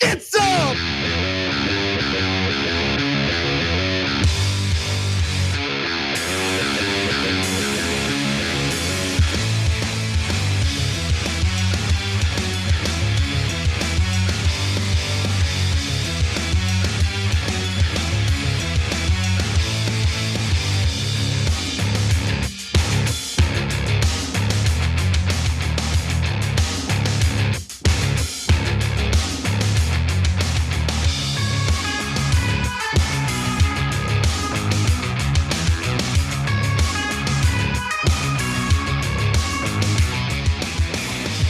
Get some!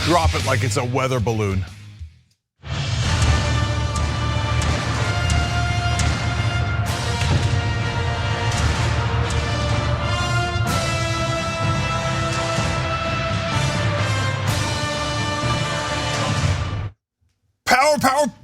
Drop it like it's a weather balloon.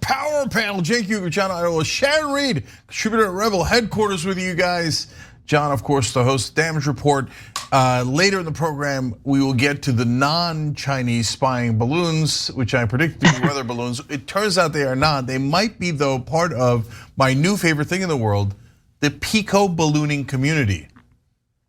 Power panel. Cenk, Uygur, John, Iadarola, Sharon Reed, contributor at Rebel Headquarters with you guys. John, of course, the host, Damage Report. Later in the program, we will get to the non-Chinese spying balloons, which I predicted to be weather balloons. It turns out they are not. They might be, though, part of my new favorite thing in the world, the Pico ballooning community.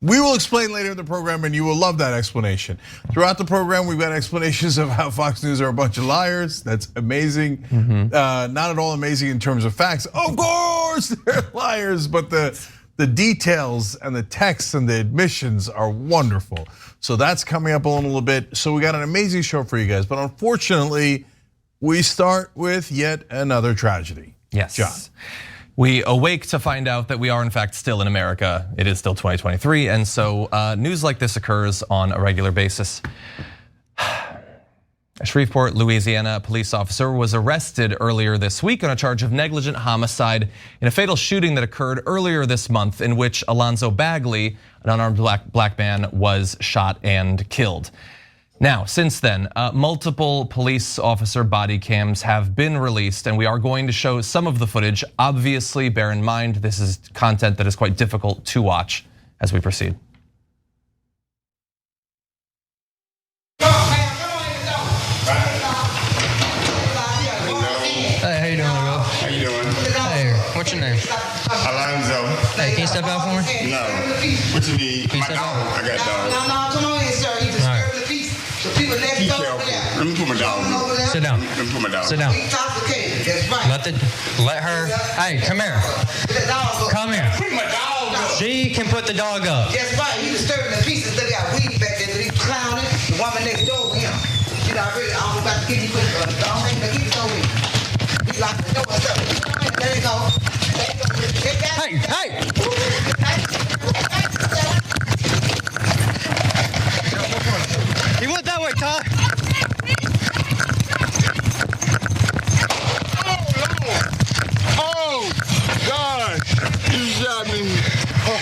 We will explain later in the program, and you will love that explanation. Throughout the program, we've got explanations of how Fox News are a bunch of liars. That's amazing. Not at all amazing in terms of facts. Of course, they're liars, but the details and the texts and the admissions are wonderful. So that's coming up in a little bit. So we got an amazing show for you guys, but unfortunately, we start with yet another tragedy. Yes. John. We awake to find out that we are in fact still in America. It is still 2023, and so news like this occurs on a regular basis. A Shreveport, Louisiana police officer was arrested earlier this week on a charge of negligent homicide in a fatal shooting that occurred earlier this month in which Alonzo Bagley, an unarmed black man, was shot and killed. Now, since then, multiple police officer body cams have been released, and we are going to show some of the footage. Obviously, bear in mind, this is content that is quite difficult to watch as we proceed. What's your name? Alonzo. Hey, can you step out for me? No. What you need? Can you My step dog. out? I got dog. No, come on in, sir. You disturb the peace. The people next Be door careful. over there. Let me put my dog. Over there. Sit down. Let me put my dog. Sit down. Intoxicated. That's right. Let her. Hey, come here. The dog up. Come here. Put my dog up. She can put the dog up. That's right. He disturbing the peace. They got weed back there. He's clowning. The woman next door with him. She's already. I'm about to give you quick. Don't make me keep it over. He locked the door and stuff. There you go. Hey, hey. You went that way, Todd. Oh, gosh. You shot me. Oh,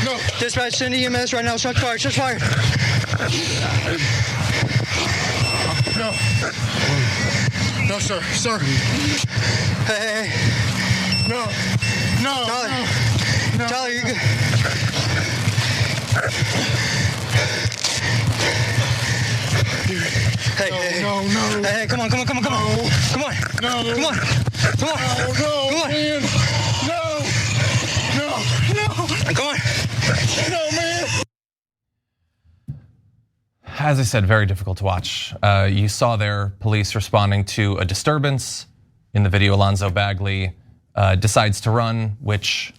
no. Dispatch, send EMS right now. Shots fired. Shots fired. No. No, sir. Sir. Hey, hey, hey. No. No. Tyler. No. Tyler, you're good. Hey, No, hey, no, no. Hey, come on, come on, come on, come on. No. Come on. No. Come on. Come on. Oh, no. Come on. Man. No. No. Come on. No, man. As I said, very difficult to watch. You saw there police responding to a disturbance. In the video, Alonzo Bagley decides to run, which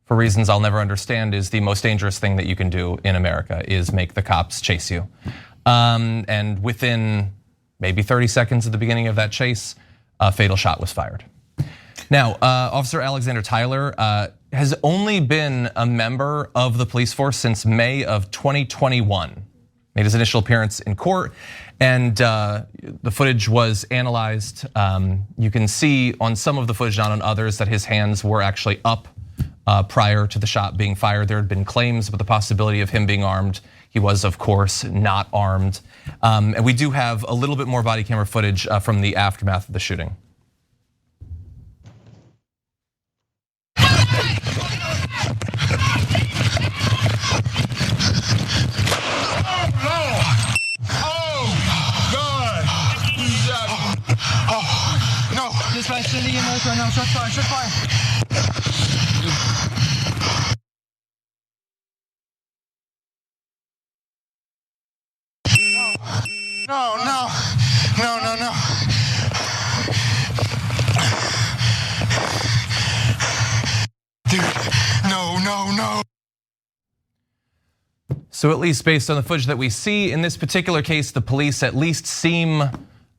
for reasons I'll never understand is the most dangerous thing that you can do in America, is make the cops chase you. And within maybe 30 seconds at the beginning of that chase, a fatal shot was fired. Now, Officer Alexander Tyler has only been a member of the police force since May of 2021. Made his initial appearance in court, and the footage was analyzed. You can see on some of the footage, not on others, that his hands were actually up prior to the shot being fired. There had been claims about the possibility of him being armed. He was, of course, not armed. And we do have a little bit more body camera footage from the aftermath of the shooting. No. Dispatch, send EMS right now. Shut fire, shut fire. No, no, no, no, no. Dude, no, no, no. So at least based on the footage that we see in this particular case, the police at least seem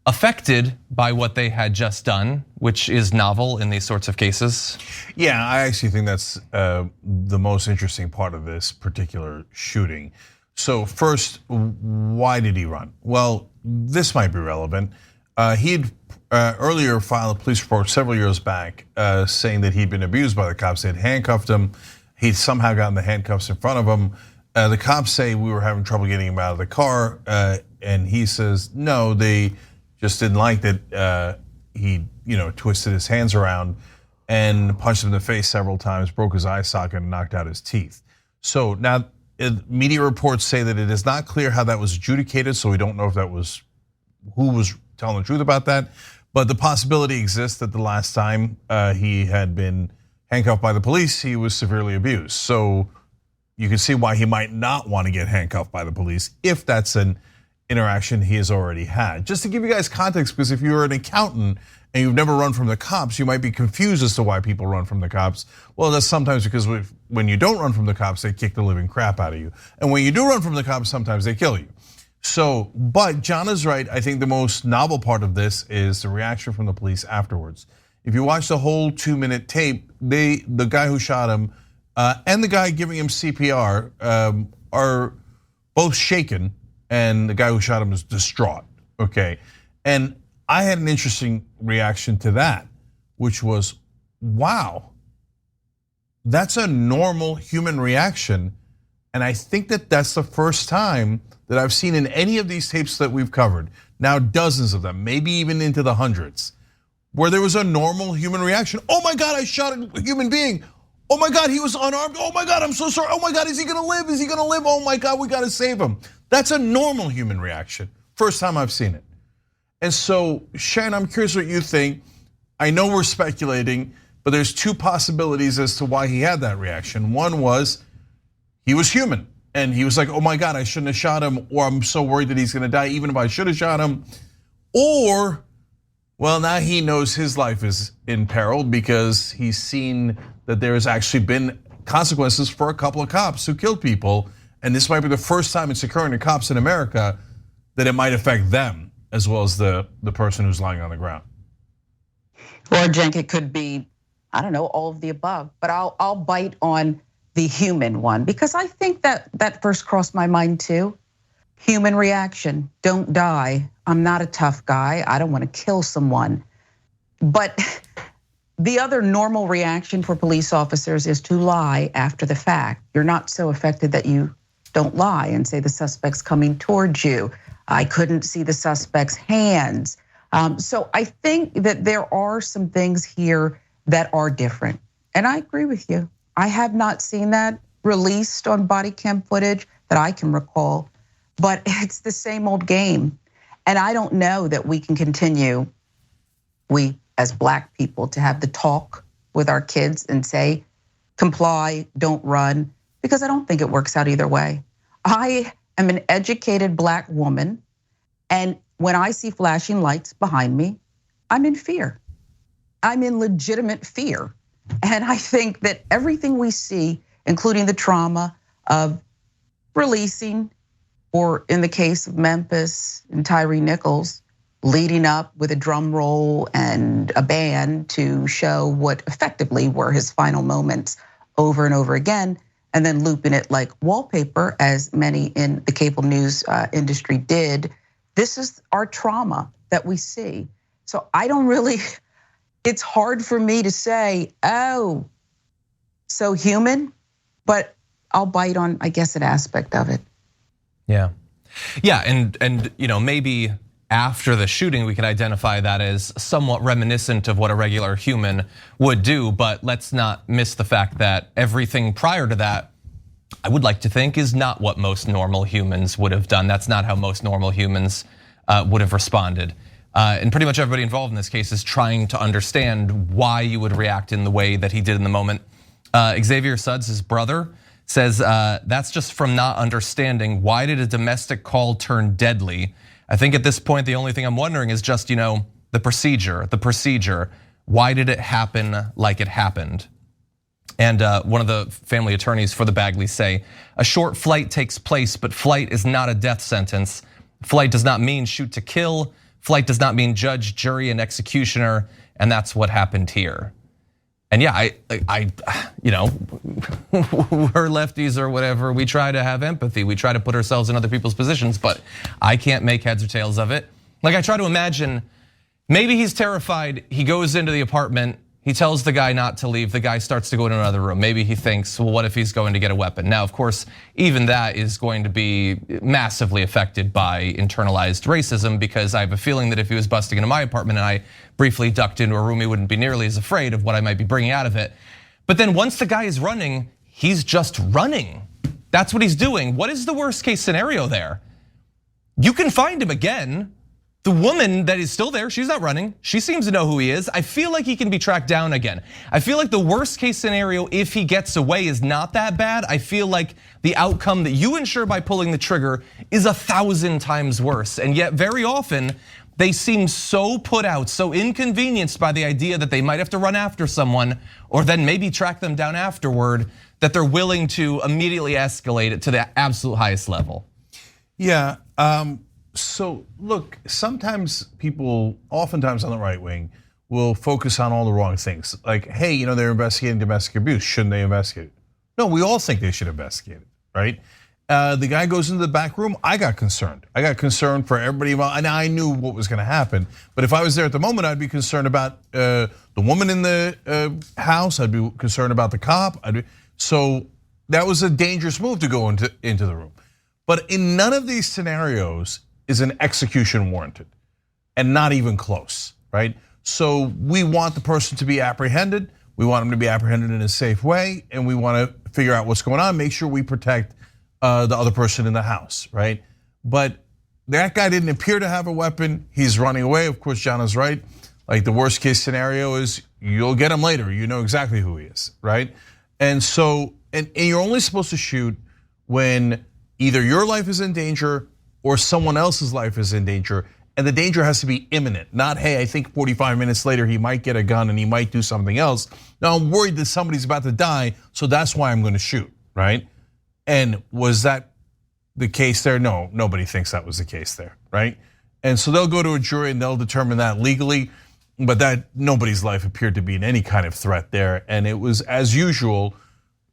affected by what they had just done, which is novel in these sorts of cases. Yeah, I actually think that's the most interesting part of this particular shooting. So first, why did he run? Well, this might be relevant. He had earlier filed a police report several years back saying that he'd been abused by the cops. They had handcuffed him. He'd somehow gotten the handcuffs in front of him. The cops say we were having trouble getting him out of the car, and he says no, they just didn't like that he twisted his hands around and punched him in the face several times, broke his eye socket, and knocked out his teeth. So now media reports say that it is not clear how that was adjudicated, so we don't know if that was who was telling the truth about that. But the possibility exists that the last time he had been handcuffed by the police, he was severely abused. So you can see why he might not want to get handcuffed by the police if that's an interaction he has already had. Just to give you guys context, because if you're an accountant and you've never run from the cops, you might be confused as to why people run from the cops. Well, that's sometimes because when you don't run from the cops, they kick the living crap out of you. And when you do run from the cops, sometimes they kill you. So, but John is right. I think the most novel part of this is the reaction from the police afterwards. If you watch the whole 2-minute tape, the guy who shot him and the guy giving him CPR are both shaken, and the guy who shot him is distraught, okay? And I had an interesting reaction to that, which was, wow, that's a normal human reaction. And I think that that's the first time that I've seen in any of these tapes that we've covered, now dozens of them, maybe even into the hundreds, where there was a normal human reaction. Oh my God, I shot a human being. Oh my God, he was unarmed. Oh my God, I'm so sorry. Oh my God, is he gonna live? Is he gonna live? Oh my God, we gotta save him. That's a normal human reaction. First time I've seen it. And so, Sharon, I'm curious what you think. I know we're speculating, but there's two possibilities as to why he had that reaction. One was he was human and he was like, oh my God, I shouldn't have shot him, or I'm so worried that he's gonna die even if I should have shot him. Or, well, now he knows his life is in peril because he's seen that there has actually been consequences for a couple of cops who killed people. And this might be the first time it's occurring to cops in America that it might affect them as well as the person who's lying on the ground. Or Cenk, it could be, I don't know, all of the above, but I'll bite on the human one because I think that first crossed my mind too. Human reaction, don't die. I'm not a tough guy, I don't wanna kill someone. But the other normal reaction for police officers is to lie after the fact. You're not so affected that you don't lie and say the suspect's coming towards you. I couldn't see the suspect's hands. So I think that there are some things here that are different. And I agree with you. I have not seen that released on body cam footage that I can recall, but it's the same old game. And I don't know that we can continue, we as Black people, to have the talk with our kids and say, comply, don't run, because I don't think it works out either way. I am an educated Black woman, and when I see flashing lights behind me, I'm in fear. I'm in legitimate fear. And I think that everything we see, including the trauma of releasing, or in the case of Memphis and Tyree Nichols, leading up with a drum roll and a band to show what effectively were his final moments over and over again, and then looping it like wallpaper, as many in the cable news industry did. This is our trauma that we see. So I don't really, it's hard for me to say, oh, so human, but I'll bite on, I guess, an aspect of it. Yeah, and maybe after the shooting, we can identify that as somewhat reminiscent of what a regular human would do, but let's not miss the fact that everything prior to that, I would like to think, is not what most normal humans would have done. That's not how most normal humans would have responded. And pretty much everybody involved in this case is trying to understand why you would react in the way that he did in the moment. Xavier Suds, his brother, says that's just from not understanding why did a domestic call turn deadly. I think at this point the only thing I'm wondering is just the procedure. Why did it happen like it happened? And one of the family attorneys for the Bagleys say, a short flight takes place, but flight is not a death sentence. Flight does not mean shoot to kill. Flight does not mean judge, jury, and executioner, and that's what happened here. And yeah, we're lefties or whatever. We try to have empathy. We try to put ourselves in other people's positions, but I can't make heads or tails of it. Like I try to imagine, maybe he's terrified. He goes into the apartment. He tells the guy not to leave. The guy starts to go into another room. Maybe he thinks, well, what if he's going to get a weapon? Now, of course, even that is going to be massively affected by internalized racism, because I have a feeling that if he was busting into my apartment and I briefly ducked into a room, he wouldn't be nearly as afraid of what I might be bringing out of it. But then once the guy is running, he's just running. That's what he's doing. What is the worst case scenario there? You can find him again. The woman that is still there, she's not running. She seems to know who he is. I feel like he can be tracked down again. I feel like the worst case scenario, if he gets away, is not that bad. I feel like the outcome that you ensure by pulling the trigger is 1,000 times worse. And yet very often, they seem so put out, so inconvenienced by the idea that they might have to run after someone or then maybe track them down afterward, that they're willing to immediately escalate it to the absolute highest level. Yeah, so look, sometimes people, oftentimes on the right wing, will focus on all the wrong things. Like, hey, they're investigating domestic abuse. Shouldn't they investigate it? No, we all think they should investigate it, right? The guy goes into the back room. I got concerned. I got concerned for everybody involved, and I knew what was going to happen. But if I was there at the moment, I'd be concerned about the woman in the house. I'd be concerned about the cop. So that was a dangerous move to go into the room. But in none of these scenarios is an execution warranted, and not even close, right? So we want the person to be apprehended. We want them to be apprehended in a safe way, and we want to figure out what's going on, make sure we protect the other person in the house, right? But that guy didn't appear to have a weapon. He's running away. Of course, John is right. Like the worst case scenario is you'll get him later. You know exactly who he is, right? And so, and you're only supposed to shoot when either your life is in danger or someone else's life is in danger, and the danger has to be imminent. Not, hey, I think 45 minutes later he might get a gun and he might do something else. Now I'm worried that somebody's about to die, so that's why I'm going to shoot, right? And was that the case there? No, nobody thinks that was the case there, right? And so they'll go to a jury and they'll determine that legally, but that nobody's life appeared to be in any kind of threat there. And it was, as usual,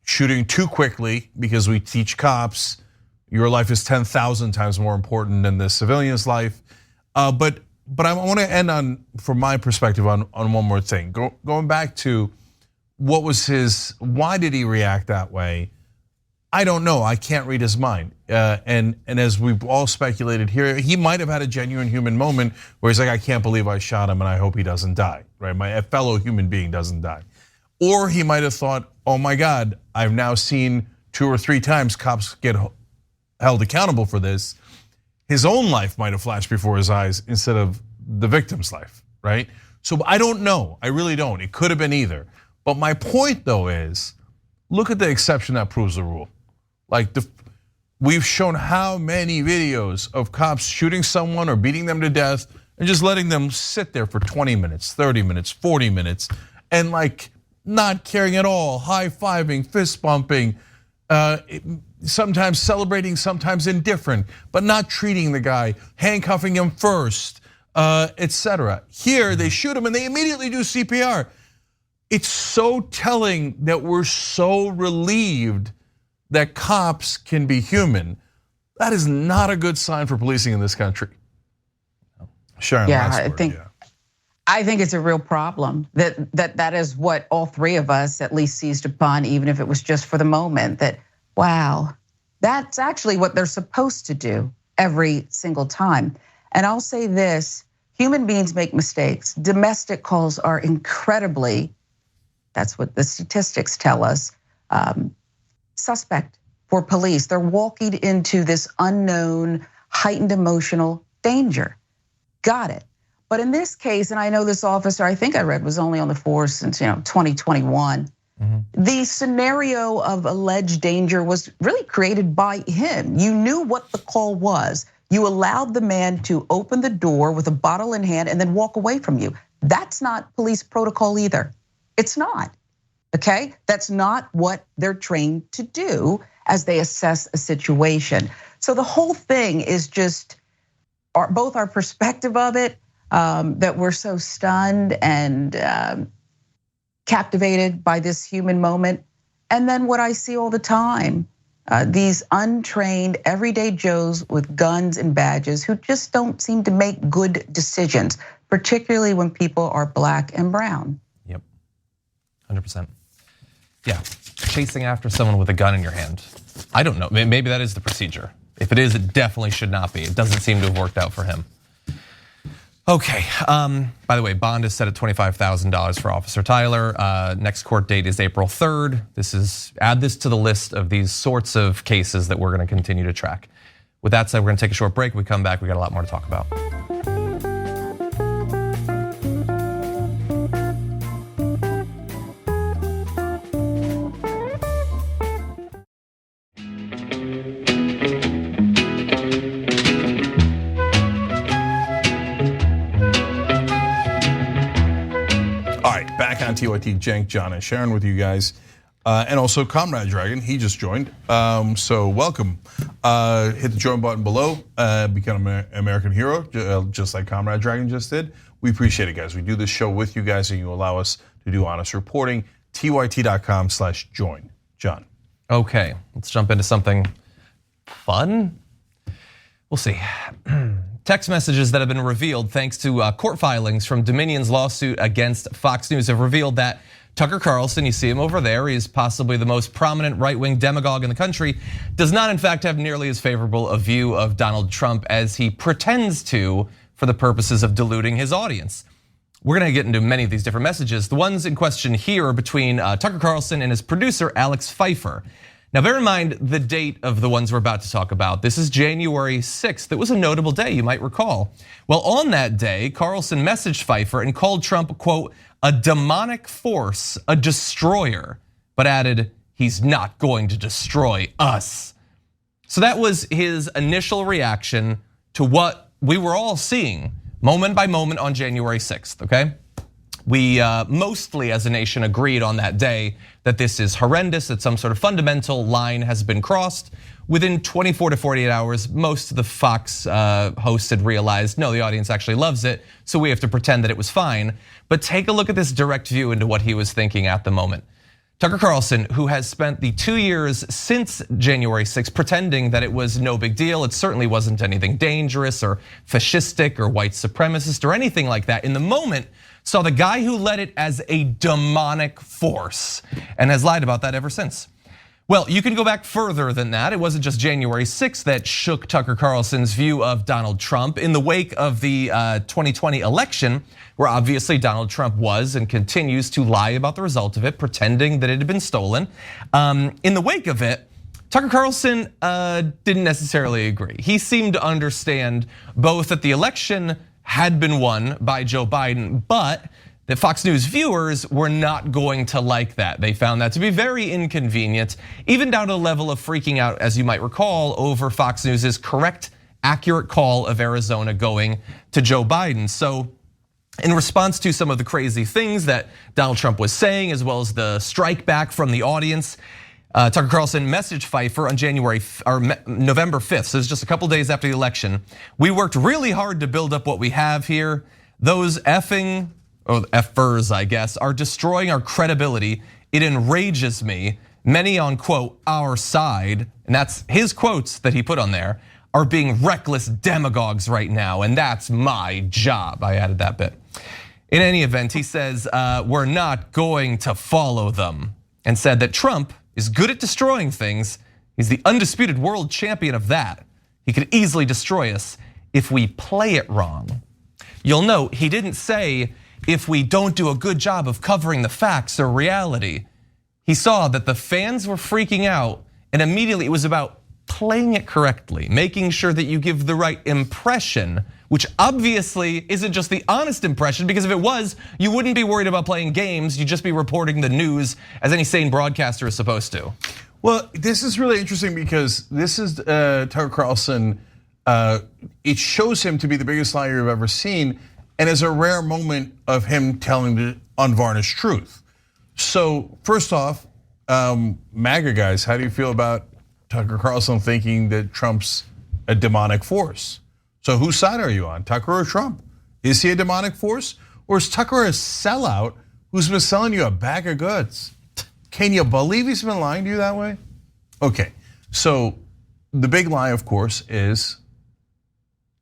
shooting too quickly, because we teach cops, your life is 10,000 times more important than the civilian's life. But I want to end on, from my perspective, on one more thing. Going back to what was why did he react that way? I don't know. I can't read his mind. And as we've all speculated here, he might have had a genuine human moment where he's like, I can't believe I shot him and I hope he doesn't die, right? My fellow human being doesn't die. Or he might have thought, oh my God, I've now seen 2 or 3 times cops get held accountable for this. His own life might have flashed before his eyes instead of the victim's life, right? So I don't know, I really don't. It could have been either. But my point though is, look at the exception that proves the rule. Like we've shown how many videos of cops shooting someone or beating them to death and just letting them sit there for 20 minutes, 30 minutes, 40 minutes, and like not caring at all, high-fiving, fist bumping, sometimes celebrating, sometimes indifferent, but not treating the guy, handcuffing him first, etc. Here, they shoot him and they immediately do CPR. It's so telling that we're so relieved that cops can be human. That is not a good sign for policing in this country. Sharon, I think it's a real problem that is what all 3 of us at least seized upon, even if it was just for the moment, that wow, that's actually what they're supposed to do every single time. And I'll say this, human beings make mistakes. Domestic calls are incredibly, that's what the statistics tell us, suspect for police. They're walking into this unknown, heightened emotional danger. Got it. But in this case, and I know this officer, I think I read, was only on the force since 2021. The scenario of alleged danger was really created by him. You knew what the call was. You allowed the man to open the door with a bottle in hand and then walk away from you. That's not police protocol either. It's not, okay? That's not what they're trained to do as they assess a situation. So the whole thing is just both our perspective of it, that we're so stunned and captivated by this human moment. And then what I see all the time, these untrained everyday Joes with guns and badges who just don't seem to make good decisions, particularly when people are black and brown. Yep, 100%. Yeah, chasing after someone with a gun in your hand. I don't know, maybe that is the procedure. If it is, it definitely should not be. It doesn't seem to have worked out for him. Okay, by the way, bond is set at $25,000 for Officer Tyler. Next court date is April 3rd. Add this to the list of these sorts of cases that we're gonna continue to track. With that said, we're gonna take a short break. When we come back, we got a lot more to talk about. Back on TYT, Cenk, John, and Sharon with you guys. And also Comrade Dragon, he just joined. So welcome. Hit the join button below, become an American hero, just like Comrade Dragon just did. We appreciate it, guys. We do this show with you guys and you allow us to do honest reporting. TYT.com/join. John. Okay, let's jump into something fun. We'll see. Text messages that have been revealed thanks to court filings from Dominion's lawsuit against Fox News have revealed that Tucker Carlson, you see him over there, he is possibly the most prominent right-wing demagogue in the country, does not in fact have nearly as favorable a view of Donald Trump as he pretends to for the purposes of deluding his audience. We're gonna get into many of these different messages. The ones in question here are between Tucker Carlson and his producer, Alex Pfeiffer. Now bear in mind the date of the ones we're about to talk about. This is January 6th. It was a notable day, you might recall. Well, on that day, Carlson messaged Pfeiffer and called Trump, quote, a demonic force, a destroyer, but added, he's not going to destroy us. So that was his initial reaction to what we were all seeing moment by moment on January 6th, okay? We mostly as a nation agreed on that day that this is horrendous, that some sort of fundamental line has been crossed. Within 24 to 48 hours, most of the Fox hosts had realized, no, the audience actually loves it, so we have to pretend that it was fine. But take a look at this direct view into what he was thinking at the moment. Tucker Carlson, who has spent the 2 years since January 6th pretending that it was no big deal, it certainly wasn't anything dangerous or fascistic or white supremacist or anything like that, in the moment saw the guy who led it as a demonic force and has lied about that ever since. Well, you can go back further than that. It wasn't just January 6th that shook Tucker Carlson's view of Donald Trump. In the wake of the 2020 election, where obviously Donald Trump was and continues to lie about the result of it, pretending that it had been stolen. In the wake of it, Tucker Carlson didn't necessarily agree. He seemed to understand both that the election had been won by Joe Biden, but that Fox News viewers were not going to like that. They found that to be very inconvenient, even down to the level of freaking out, as you might recall, over Fox News's correct, accurate call of Arizona going to Joe Biden. So in response to some of the crazy things that Donald Trump was saying, as well as the strike back from the audience, Tucker Carlson messaged Pfeiffer on November 5th, so it's just a couple days after the election. We worked really hard to build up what we have here. Those effers, I guess, are destroying our credibility. It enrages me. Many on, quote, our side, and that's his quotes that he put on there, are being reckless demagogues right now, and that's my job. I added that bit. In any event, he says, we're not going to follow them, and said that Trump is good at destroying things. He's the undisputed world champion of that. He could easily destroy us if we play it wrong. You'll note he didn't say if we don't do a good job of covering the facts or reality. He saw that the fans were freaking out and immediately it was about playing it correctly, making sure that you give the right impression, which obviously isn't just the honest impression, because if it was, you wouldn't be worried about playing games, you'd just be reporting the news as any sane broadcaster is supposed to. Well, this is really interesting because this is Tucker Carlson. It shows him to be the biggest liar you've ever seen, and is a rare moment of him telling the unvarnished truth. So first off, MAGA guys, how do you feel about Tucker Carlson thinking that Trump's a demonic force? So whose side are you on, Tucker or Trump? Is he a demonic force, or is Tucker a sellout who's been selling you a bag of goods? Can you believe he's been lying to you that way? Okay, so the big lie, of course, is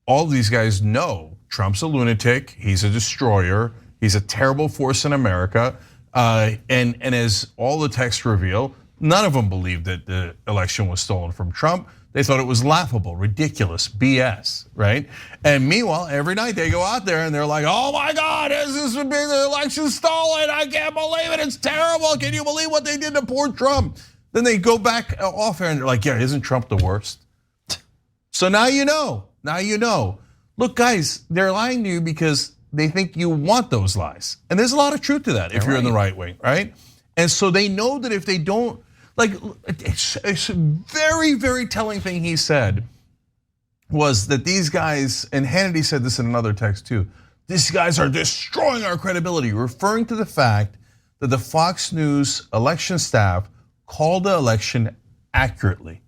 all of these guys know Trump's a lunatic, he's a destroyer, he's a terrible force in America, and as all the texts reveal, none of them believed that the election was stolen from Trump. They thought it was laughable, ridiculous, BS, right? And meanwhile, every night they go out there and they're like, oh my God, this would be the election stolen? I can't believe it, it's terrible. Can you believe what they did to poor Trump? Then they go back off air and they're like, yeah, isn't Trump the worst? So now you know, Look, guys, they're lying to you because they think you want those lies. And there's a lot of truth to that if you're in the right wing, right? And so they know that if they don't, like, it's a very, very telling thing he said was that these guys, and Hannity said this in another text too, these guys are destroying our credibility, referring to the fact that the Fox News election staff called the election accurately.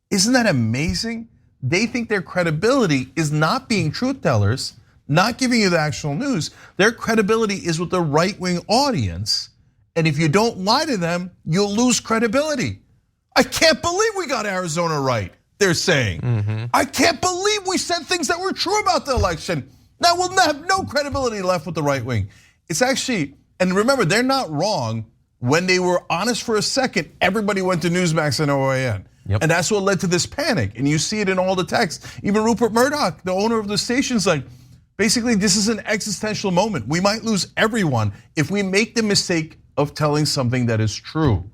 Isn't that amazing? They think their credibility is not being truth tellers, not giving you the actual news. Their credibility is with the right-wing audience. And if you don't lie to them, you'll lose credibility. I can't believe we got Arizona right, they're saying. I can't believe we said things that were true about the election. Now we'll have no credibility left with the right wing. It's actually, and remember, they're not wrong. When they were honest for a second, everybody went to Newsmax and OAN. Yep. And that's what led to this panic. And you see it in all the texts. Even Rupert Murdoch, the owner of the station's like, basically this is an existential moment. We might lose everyone if we make the mistake of telling something that is true.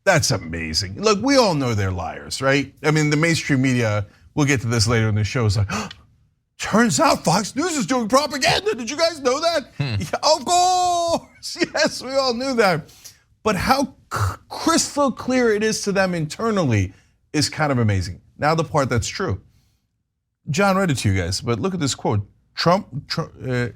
That's amazing. Look, we all know they're liars, right? I mean, the mainstream media, we'll get to this later in the show, is like, oh, turns out Fox News is doing propaganda. Did you guys know that? Yeah, of course, yes, we all knew that. But how crystal clear it is to them internally is kind of amazing. Now the part that's true. John read it to you guys, but look at this quote. Tucker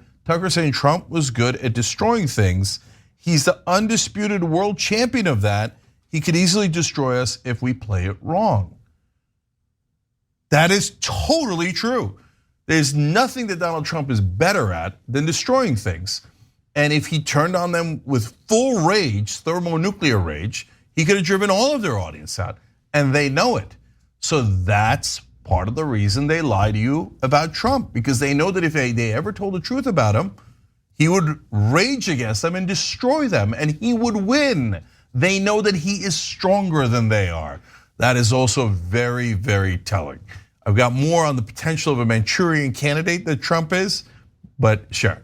saying Trump was good at destroying things. He's the undisputed world champion of that. He could easily destroy us if we play it wrong. That is totally true. There's nothing that Donald Trump is better at than destroying things. And if he turned on them with full rage, thermonuclear rage, he could have driven all of their audience out, and they know it. So that's part of the reason they lie to you about Trump, because they know that if they ever told the truth about him, he would rage against them and destroy them, and he would win. They know that he is stronger than they are. That is also very, very telling. I've got more on the potential of a Manchurian candidate that Trump is, but Sharon.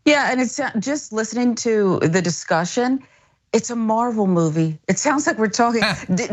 Yeah, and it's just listening to the discussion, it's a Marvel movie. It sounds like we're talking,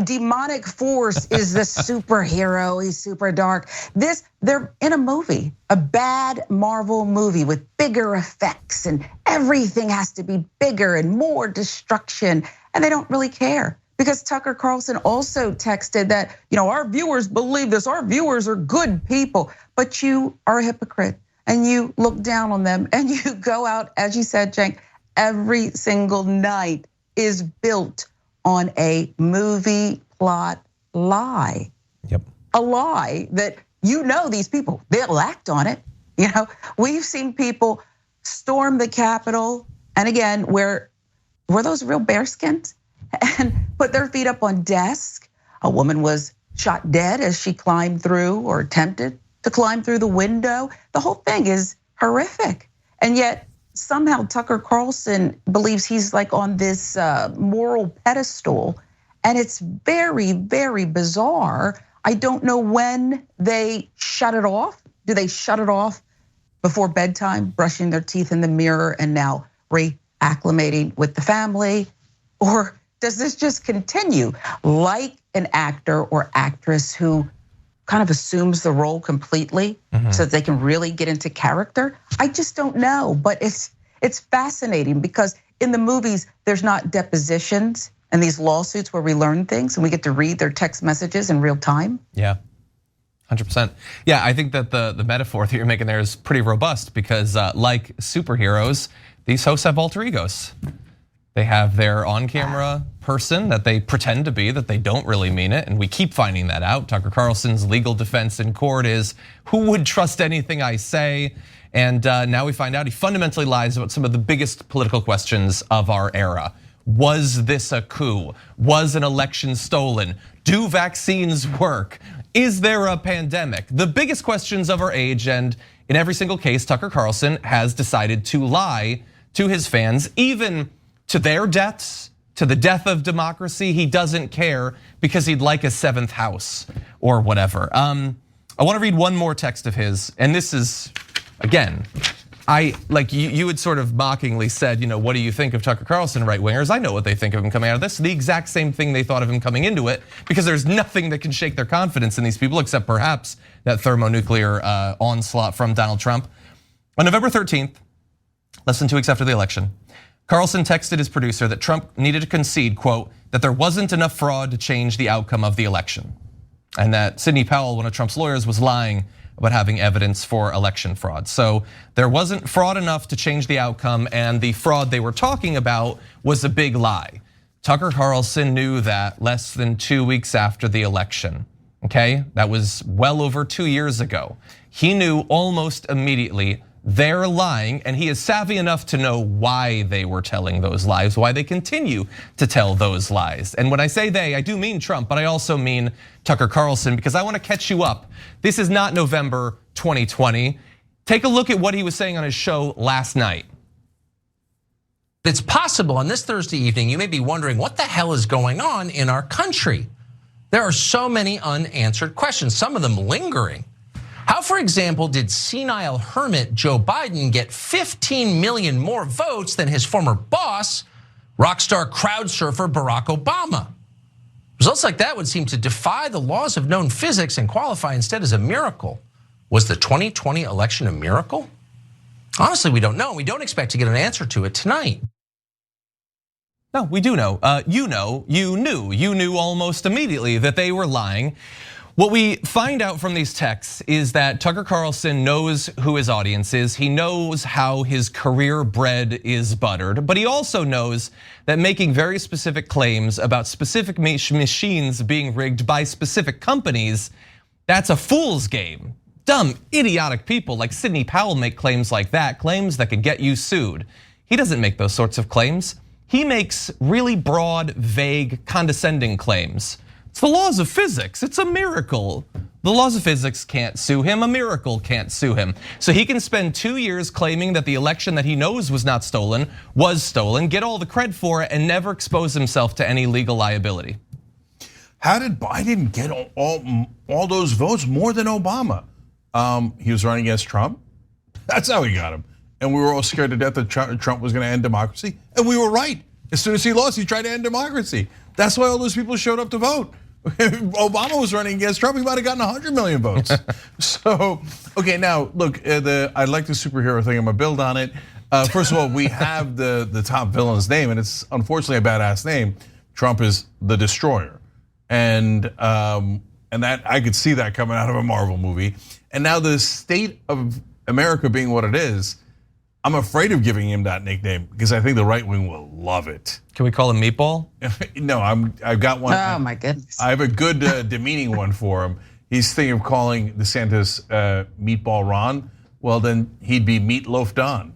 demonic force is the superhero, he's super dark. They're in a movie, a bad Marvel movie with bigger effects, and everything has to be bigger and more destruction, and they don't really care. Because Tucker Carlson also texted that, our viewers believe this, our viewers are good people, but you are a hypocrite. And you look down on them and you go out, as you said, Cenk, every single night is built on a movie plot lie. Yep. A lie that these people, they'll act on it. We've seen people storm the Capitol, and again, were those real bearskins? And put their feet up on desks. A woman was shot dead as she climbed through or attempted to climb through the window. The whole thing is horrific. And yet somehow Tucker Carlson believes he's like on this moral pedestal. And it's very, very bizarre. I don't know when they shut it off. Do they shut it off before bedtime, brushing their teeth in the mirror and now reacclimating with the family? Or does this just continue like an actor or actress who kind of assumes the role completely so that they can really get into character? I just don't know, but it's fascinating because in the movies, there's not depositions and these lawsuits where we learn things and we get to read their text messages in real time. Yeah, 100%. Yeah, I think that the metaphor that you're making there is pretty robust because like superheroes, these hosts have alter egos. They have their on-camera person that they pretend to be, that they don't really mean it, and we keep finding that out. Tucker Carlson's legal defense in court is, who would trust anything I say? And now we find out he fundamentally lies about some of the biggest political questions of our era. Was this a coup? Was an election stolen? Do vaccines work? Is there a pandemic? The biggest questions of our age, and in every single case, Tucker Carlson has decided to lie to his fans, even to their deaths, to the death of democracy. He doesn't care because he'd like a seventh house or whatever. I wanna read one more text of his, and this is, again, like you had sort of mockingly said, what do you think of Tucker Carlson, right wingers? I know what they think of him coming out of this. The exact same thing they thought of him coming into it, because there's nothing that can shake their confidence in these people except perhaps that thermonuclear onslaught from Donald Trump. On November 13th, less than 2 weeks after the election, Carlson texted his producer that Trump needed to concede, quote, that there wasn't enough fraud to change the outcome of the election. And that Sidney Powell, one of Trump's lawyers, was lying about having evidence for election fraud. So there wasn't fraud enough to change the outcome, and the fraud they were talking about was a big lie. Tucker Carlson knew that less than 2 weeks after the election, okay? That was well over 2 years ago. He knew almost immediately they're lying, and he is savvy enough to know why they were telling those lies, why they continue to tell those lies. And when I say they, I do mean Trump, but I also mean Tucker Carlson, because I wanna catch you up. This is not November 2020. Take a look at what he was saying on his show last night. It's possible on this Thursday evening, you may be wondering what the hell is going on in our country. There are so many unanswered questions, some of them lingering. How, for example, did senile hermit Joe Biden get 15 million more votes than his former boss, rock star crowd surfer Barack Obama? Results like that would seem to defy the laws of known physics and qualify instead as a miracle. Was the 2020 election a miracle? Honestly, we don't know. We don't expect to get an answer to it tonight. No, we do know. You knew almost immediately that they were lying. What we find out from these texts is that Tucker Carlson knows who his audience is. He knows how his career bread is buttered, but he also knows that making very specific claims about specific machines being rigged by specific companies, that's a fool's game. Dumb, idiotic people like Sidney Powell make claims like that, claims that could get you sued. He doesn't make those sorts of claims. He makes really broad, vague, condescending claims. It's the laws of physics, it's a miracle. The laws of physics can't sue him, a miracle can't sue him. So he can spend 2 years claiming that the election that he knows was not stolen, was stolen, get all the cred for it, and never expose himself to any legal liability. How did Biden get all those votes, more than Obama? He was running against Trump. That's how he got him. And we were all scared to death that Trump was gonna end democracy. And we were right. As soon as he lost, he tried to end democracy. That's why all those people showed up to vote. Obama was running against Trump, he might have gotten 100 million votes. So, okay, now look, I like the superhero thing, I'm gonna build on it. First of all, we have the top villain's name, and it's unfortunately a badass name. Trump is the Destroyer. And that I could see that coming out of a Marvel movie. And now the state of America being what it is, I'm afraid of giving him that nickname because I think the right wing will love it. Can we call him Meatball? No, I've got one. Oh my goodness. I have a good demeaning one for him. He's thinking of calling DeSantis Meatball Ron. Well, then he'd be Meatloaf Don.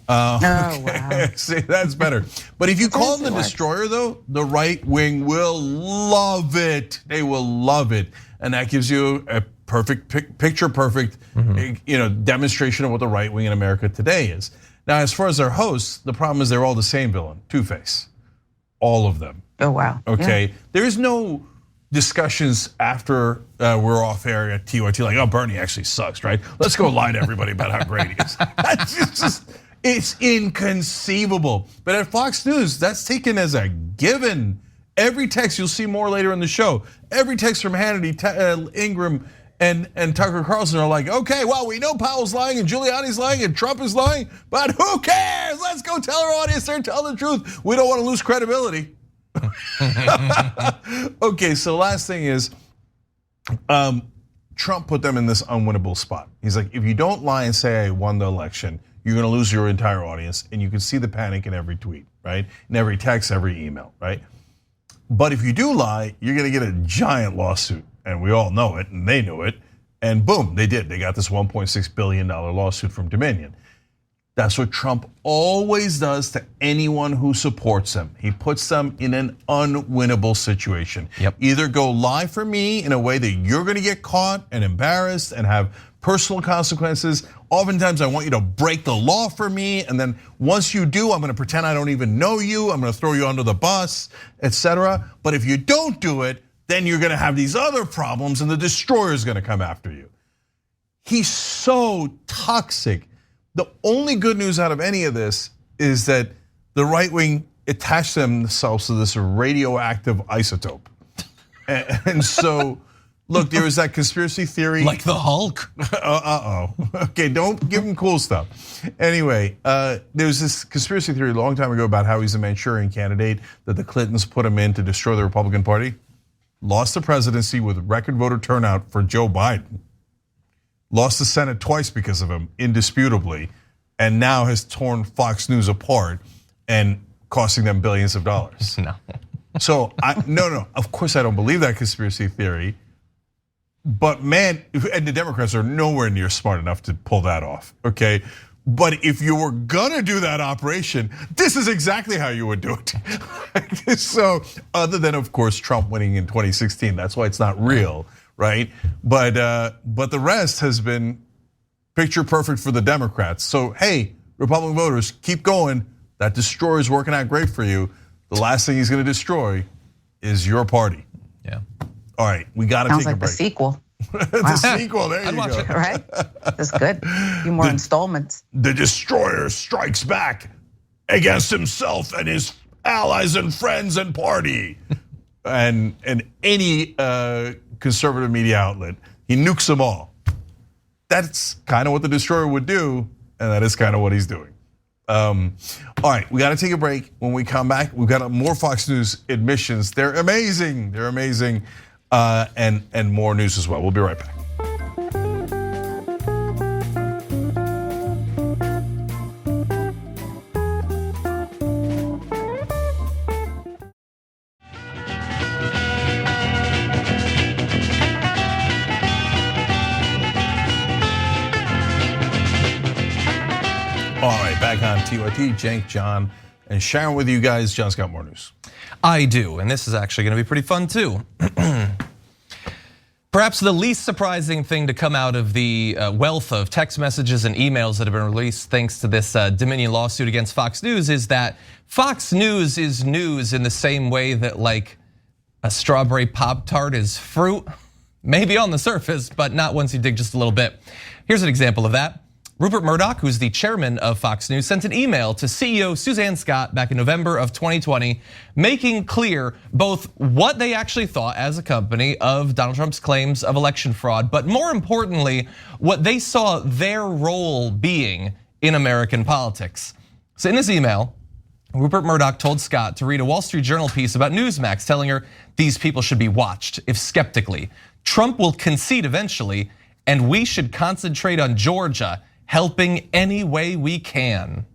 Oh, wow. See, that's better. But if you call him the Destroyer, though, the right wing will love it. They will love it, and that gives you a perfect picture, perfect, demonstration of what the right wing in America today is. Now, as far as their hosts, the problem is they're all the same villain, Two-Face, all of them. Oh wow. Okay, yeah. There is no discussions after we're off air at TYT like, oh, Bernie actually sucks, right? Let's go lie to everybody about how great he is. That's just. It's inconceivable. But at Fox News, that's taken as a given. Every text, you'll see more later in the show. Every text from Hannity, Ingram, and Tucker Carlson are like, okay, well, we know Powell's lying and Giuliani's lying and Trump is lying, but who cares? Let's go tell our audience they're telling the truth. We don't want to lose credibility. Okay, so last thing is, Trump put them in this unwinnable spot. He's like, if you don't lie and say I won the election, you're gonna lose your entire audience, and you can see the panic in every tweet, right? In every text, every email, right? But if you do lie, you're gonna get a giant lawsuit, and we all know it, and they knew it, and boom, they did. They got this $1.6 billion lawsuit from Dominion. That's what Trump always does to anyone who supports him. He puts them in an unwinnable situation. Yep. Either go lie for me in a way that you're gonna get caught and embarrassed and have personal consequences. Oftentimes I want you to break the law for me, and then once you do, I'm gonna pretend I don't even know you, I'm gonna throw you under the bus, etc. But if you don't do it, then you're gonna have these other problems and the destroyer's gonna come after you. He's so toxic. The only good news out of any of this is that the right wing attached themselves to this radioactive isotope. And so, look, there was that conspiracy theory. Like the Hulk. Okay, don't give him cool stuff. Anyway, there was this conspiracy theory a long time ago about how he's a Manchurian candidate, that the Clintons put him in to destroy the Republican Party. Lost the presidency with record voter turnout for Joe Biden. Lost the Senate twice because of him, indisputably, and now has torn Fox News apart and costing them billions of dollars. No. So, no, of course I don't believe that conspiracy theory. But man, and the Democrats are nowhere near smart enough to pull that off, okay? But if you were gonna do that operation, this is exactly how you would do it. So, other than, of course, Trump winning in 2016, that's why it's not real, right? But the rest has been picture perfect for the Democrats. So, hey, Republican voters, keep going. That destroyer is working out great for you. The last thing he's gonna destroy is your party. Yeah. All right, we gotta Sounds take a like break. the sequel. The sequel, there you watch go. it. Right? That's good. A few more installments. The destroyer strikes back against himself and his allies and friends and party. and any conservative media outlet, he nukes them all. That's kind of what the destroyer would do, and that is kind of what he's doing. All right, we got to take a break. When we come back, we've got more Fox News admissions. They're amazing. They're amazing, and more news as well. We'll be right back. All right, back on TYT, Cenk, John, and Sharon with you guys. John's got more news. I do, and this is actually gonna be pretty fun too. Perhaps the least surprising thing to come out of the wealth of text messages and emails that have been released thanks to this Dominion lawsuit against Fox News is that Fox News is news in the same way that like a strawberry Pop-Tart is fruit. Maybe on the surface, but not once you dig just a little bit. Here's an example of that. Rupert Murdoch, who's the chairman of Fox News, sent an email to CEO Suzanne Scott back in November of 2020, making clear both what they actually thought as a company of Donald Trump's claims of election fraud, but more importantly, what they saw their role being in American politics. So in this email, Rupert Murdoch told Scott to read a Wall Street Journal piece about Newsmax, telling her these people should be watched, if skeptically. Trump will concede eventually, and we should concentrate on Georgia, helping any way we can.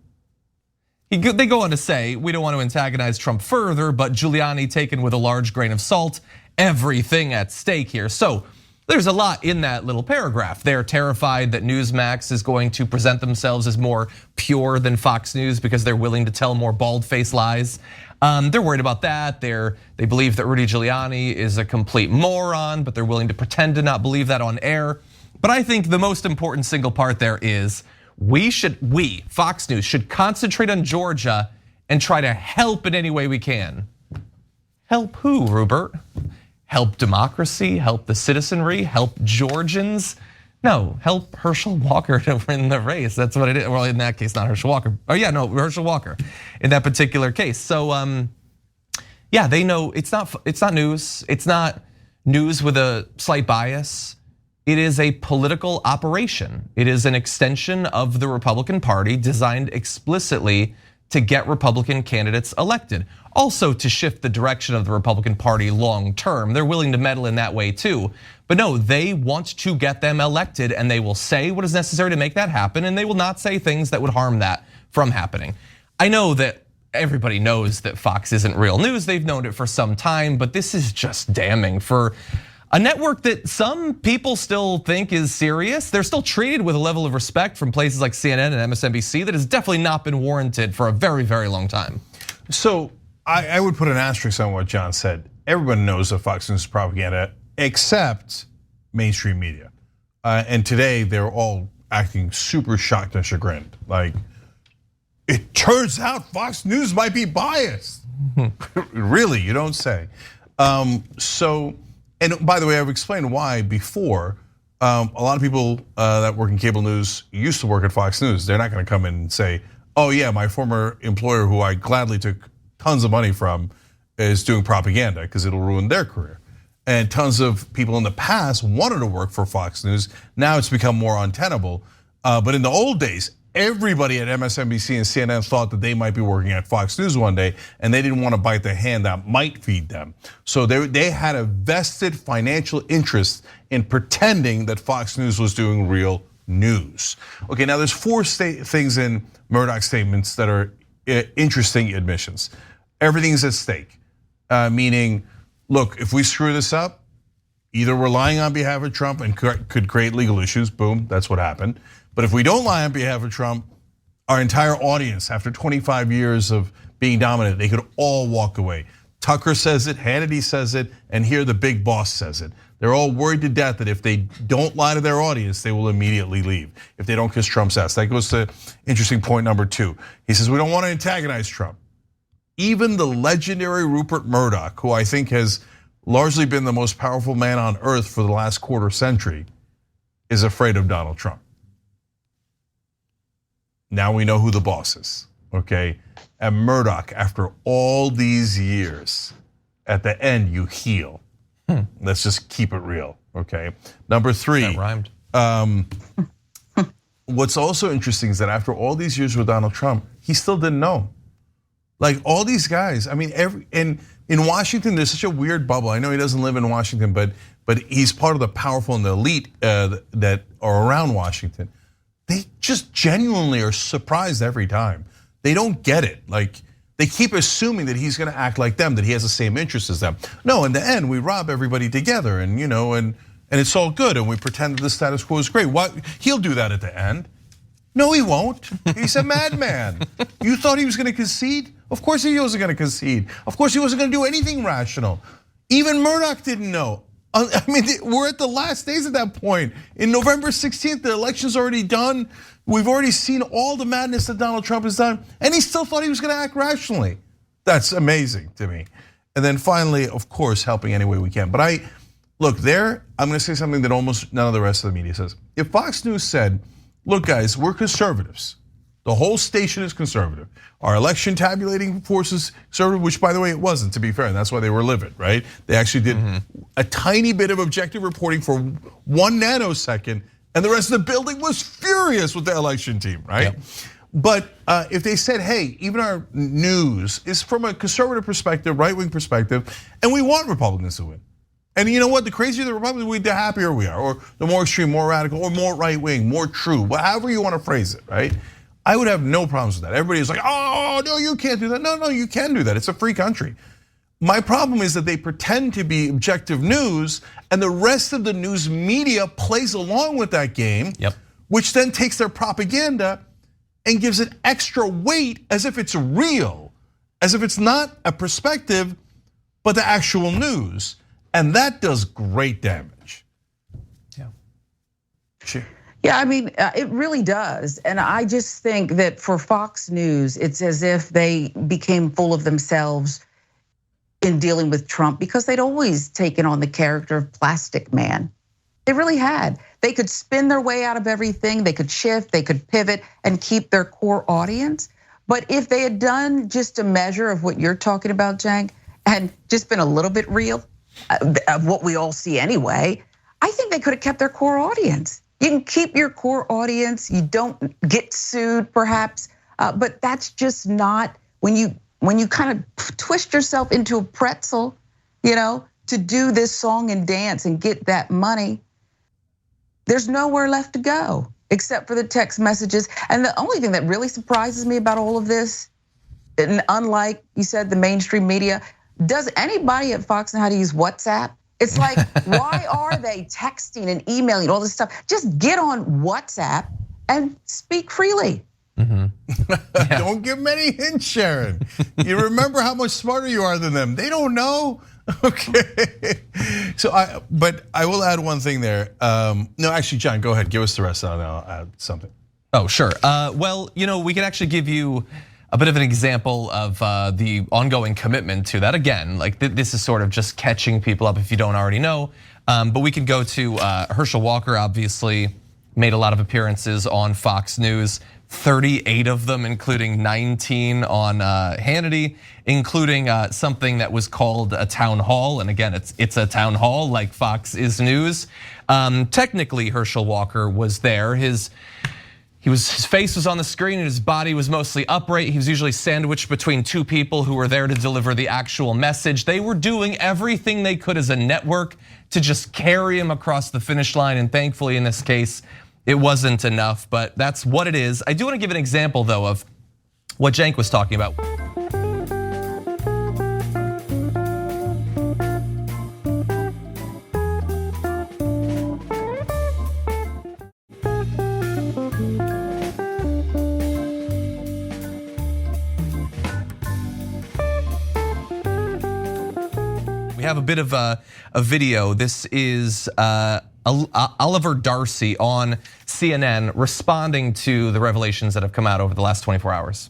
They go on to say, we don't want to antagonize Trump further, but Giuliani taken with a large grain of salt, everything at stake here. So there's a lot in that little paragraph. They're terrified that Newsmax is going to present themselves as more pure than Fox News because they're willing to tell more bald-faced lies. They're worried about that. They believe that Rudy Giuliani is a complete moron, but they're willing to pretend to not believe that on air. But I think the most important single part there is we, Fox News, should concentrate on Georgia and try to help in any way we can. Help who, Rupert? Help democracy, help the citizenry, help Georgians? No, help Herschel Walker to win the race. That's what it is. Well, in that case, not Herschel Walker. Oh yeah, no, Herschel Walker in that particular case. So Yeah, they know it's not news. It's not news with a slight bias. It is a political operation. It is an extension of the Republican Party designed explicitly to get Republican candidates elected. Also to shift the direction of the Republican Party long term. They're willing to meddle in that way too. But no, they want to get them elected, and they will say what is necessary to make that happen, and they will not say things that would harm that from happening. I know that everybody knows that Fox isn't real news. They've known it for some time, but this is just damning for a network that some people still think is serious. They're still treated with a level of respect from places like CNN and MSNBC that has definitely not been warranted for a very, very long time. So I would put an asterisk on what John said. Everyone knows that Fox News is propaganda, except mainstream media. And today they're all acting super shocked and chagrined. Like, it turns out Fox News might be biased. Really, you don't say. And by the way, I've explained why before. A lot of people that work in cable news used to work at Fox News. They're not going to come in and say, "Oh yeah, my former employer, who I gladly took tons of money from, is doing propaganda," because it'll ruin their career. And tons of people in the past wanted to work for Fox News. Now it's become more untenable. But in the old days, everybody at MSNBC and CNN thought that they might be working at Fox News one day, and they didn't want to bite the hand that might feed them. So they had a vested financial interest in pretending that Fox News was doing real news. Okay, now there's four things in Murdoch's statements that are interesting admissions. Everything's at stake, meaning, look, if we screw this up, either we're lying on behalf of Trump and could create legal issues, boom, that's what happened. But if we don't lie on behalf of Trump, our entire audience, after 25 years of being dominant, they could all walk away. Tucker says it, Hannity says it, and here the big boss says it. They're all worried to death that if they don't lie to their audience, they will immediately leave if they don't kiss Trump's ass. That goes to interesting point number 2. He says, we don't want to antagonize Trump. Even the legendary Rupert Murdoch, who I think has largely been the most powerful man on earth for the last quarter century, is afraid of Donald Trump. Now we know who the boss is, okay? And Murdoch, after all these years, at the end you heal. Let's just keep it real, okay? Number 3. That rhymed. What's also interesting is that after all these years with Donald Trump, he still didn't know. Like all these guys, I mean, in Washington, there's such a weird bubble. I know he doesn't live in Washington, but he's part of the powerful and the elite that are around Washington. They just genuinely are surprised every time. They don't get it. Like they keep assuming that he's going to act like them, that he has the same interests as them. No, in the end, we rob everybody together, and and it's all good, and we pretend that the status quo is great. What? He'll do that at the end. No, he won't. He's a madman. You thought he was going to concede? Of course he wasn't going to concede. Of course he wasn't going to do anything rational. Even Murdoch didn't know. I mean, we're at the last days at that point. In November 16th, the election's already done. We've already seen all the madness that Donald Trump has done, and he still thought he was going to act rationally. That's amazing to me. And then finally, of course, helping any way we can. But I'm going to say something that almost none of the rest of the media says. If Fox News said, look guys, we're conservatives. The whole station is conservative. Our election tabulating force is conservative, which by the way, it wasn't, to be fair, and that's why they were livid, right? They actually did a tiny bit of objective reporting for 1 nanosecond, and the rest of the building was furious with the election team, right? Yep. But if they said, hey, even our news is from a conservative perspective, right-wing perspective, and we want Republicans to win. And you know what, the crazier the Republicans, the happier we are, or the more extreme, more radical, or more right-wing, more true, however you want to phrase it, right? I would have no problems with that. Everybody's like, oh, no, you can't do that. No, you can do that. It's a free country. My problem is that they pretend to be objective news, and the rest of the news media plays along with that game, which then takes their propaganda and gives it extra weight as if it's real, as if it's not a perspective, but the actual news. And that does great damage. Yeah. Sure. Yeah, I mean, it really does. And I just think that for Fox News, it's as if they became full of themselves in dealing with Trump because they'd always taken on the character of Plastic Man. They really had. They could spin their way out of everything. They could shift, they could pivot and keep their core audience. But if they had done just a measure of what you're talking about, Cenk, and just been a little bit real of what we all see anyway, I think they could have kept their core audience. You can keep your core audience, you don't get sued perhaps, but that's just not, when you kind of twist yourself into a pretzel, to do this song and dance and get that money, there's nowhere left to go except for the text messages. And the only thing that really surprises me about all of this, and unlike you said, the mainstream media, does anybody at Fox know how to use WhatsApp? It's like, why are they texting and emailing all this stuff? Just get on WhatsApp and speak freely. Yeah. Don't give many hints, Sharon. You remember how much smarter you are than them. They don't know. Okay. So but I will add one thing there. No, actually, John, go ahead. Give us the rest and I'll add something. Oh, sure. Well, we can actually give you a bit of an example of the ongoing commitment to that. Again, like this is sort of just catching people up if you don't already know. But we can go to Herschel Walker, obviously made a lot of appearances on Fox News, 38 of them, including 19 on Hannity, including something that was called a town hall. And again, it's a town hall like Fox is news. Technically, Herschel Walker was there. His face was on the screen and his body was mostly upright. He was usually sandwiched between two people who were there to deliver the actual message. They were doing everything they could as a network to just carry him across the finish line. And thankfully in this case, it wasn't enough, but that's what it is. I do want to give an example though of what Cenk was talking about. We have a bit of a video. This is Oliver Darcy on CNN responding to the revelations that have come out over the last 24 hours.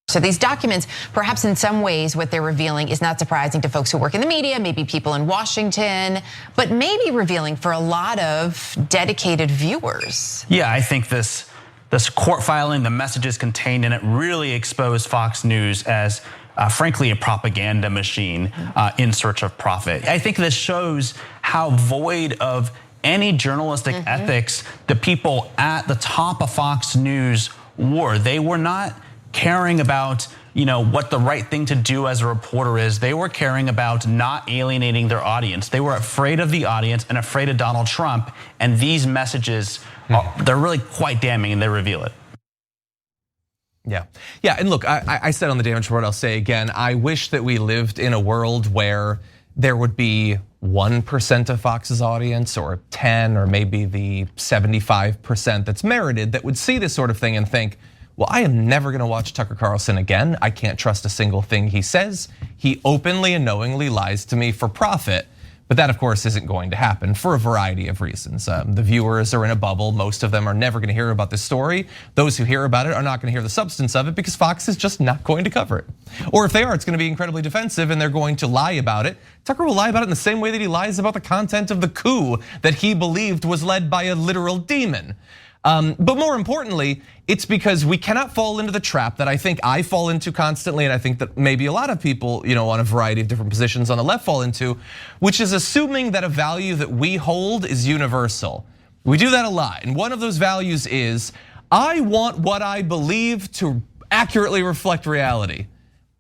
So these documents, perhaps in some ways what they're revealing is not surprising to folks who work in the media, maybe people in Washington, but maybe revealing for a lot of dedicated viewers. Yeah, I think this court filing, the messages contained in it really exposed Fox News as frankly, a propaganda machine in search of profit. I think this shows how void of any journalistic ethics the people at the top of Fox News were. They were not caring about what the right thing to do as a reporter is. They were caring about not alienating their audience. They were afraid of the audience and afraid of Donald Trump. And these messages, they're really quite damning and they reveal it. Yeah, and look, I said on the Damage Report, I'll say again, I wish that we lived in a world where there would be 1% of Fox's audience or 10 or maybe the 75% that's merited that would see this sort of thing and think, well, I am never gonna watch Tucker Carlson again. I can't trust a single thing he says. He openly and knowingly lies to me for profit. But that, of course, isn't going to happen for a variety of reasons. The viewers are in a bubble. Most of them are never going to hear about this story. Those who hear about it are not going to hear the substance of it because Fox is just not going to cover it. Or if they are, it's going to be incredibly defensive and they're going to lie about it. Tucker will lie about it in the same way that he lies about the content of the coup that he believed was led by a literal demon. But more importantly, it's because we cannot fall into the trap that I think I fall into constantly, and I think that maybe a lot of people, on a variety of different positions on the left fall into, which is assuming that a value that we hold is universal. We do that a lot, and one of those values is, I want what I believe to accurately reflect reality.